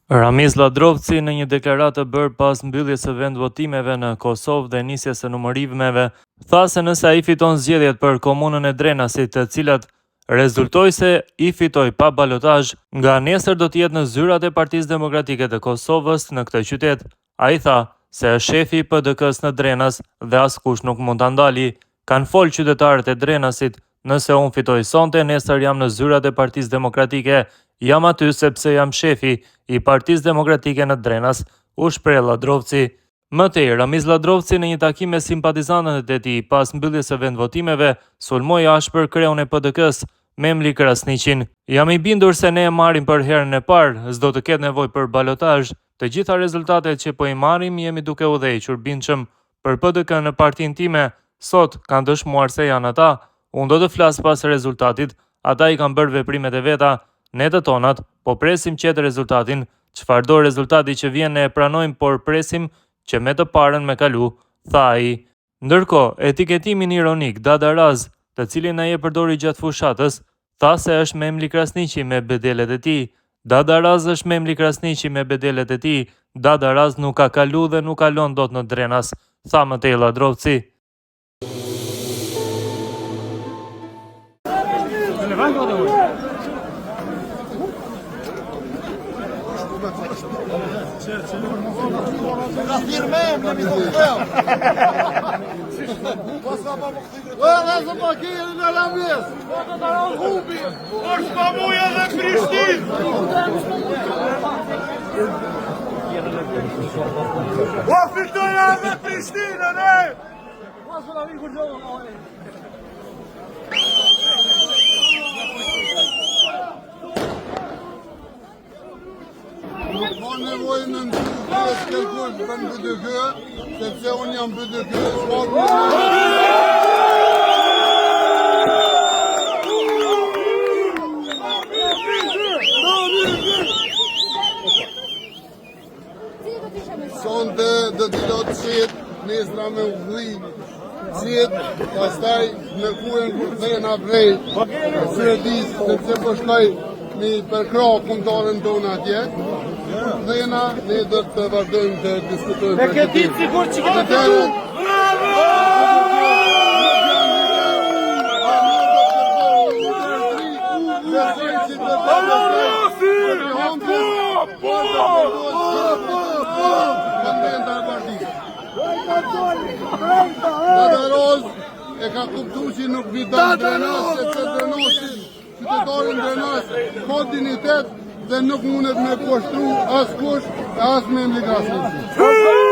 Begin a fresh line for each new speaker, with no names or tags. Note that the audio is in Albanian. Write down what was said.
Ramiz Ladrovci në një deklaratë bërë pas mbylljes së vendvotimeve në Kosovë dhe nisjes së numërimeve, tha se nëse ai fiton zgjedhjet për komunën e Drenasit, të cilat rezultoi se i fitoi pa balotazh, nga nesër do të jetë në zyrat e Partisë Demokratike të Kosovës në këtë qytet. Ai tha se është shefi i PDK-s në Drenas dhe askush nuk mund ta ndali. Kan folë qytetarët e Drenasit, nëse unë fitoj sonte, nesër jam në zyrat e Partisë Demokratike. Jam aty sepse jam shefi i Partisë Demokratike në Drenas, u shpreh Ladrovci. Më tej, Ramiz Ladrovci në një takim me simpatizantët e tij pas mbylljes së vendvotimeve, sulmoi ashpër kreun e PDK-s, Memli Krasniqin. Jam i bindur se ne e marrim për herën e parë, s'do të ketë nevojë për balotazh. Të gjitha rezultatet që po i marrim jemi duke u udhëhequr bindshëm për PDK në partinë time. Sot kanë dëshmuar se janë ata. Unë do të flas pas rezultatit. Ata i kanë bërë veprimet e veta. Ne të tonat, po presim qetë rezultatin, çfarëdo rezultati që vjen ne e pranojmë, por presim që me të parën me kalu, tha ai. Ndërkohë, etiketimin ironik Dada Raz, të cilin ai e përdori gjatë fushatës, tha se është Memli Krasniqi me bedelet e tij. Dada Raz është Memli Krasniqi me bedelet e tij. Dada Raz nuk ka kalu dhe nuk kalon dot në Drenas, tha më tej Ladrovci.
Është pa muja dhe Prishtinë! O fitoja me Prishtinë, ne!
Ka nevojë në nëzirës kërkush për në BDK, sepse unë jam BDK, sonte dhe të lotë qetë, nesra me udhëri qetë, pastaj në kuën kur të na vrej, sëredis, sepse po shkoj mi përkra punëtarën tonë atje, dhena, ne do të vazhdojmë të diskutojmë për këtë.
Me sigur që këtë të du!
Dada Roz e ka kuptu që nuk vidan Drenas, sepse Drenasi, qytetarin Drenas, ka dignitet dhe nuk mundet me poshtru as kush, as Memli Krasniqi.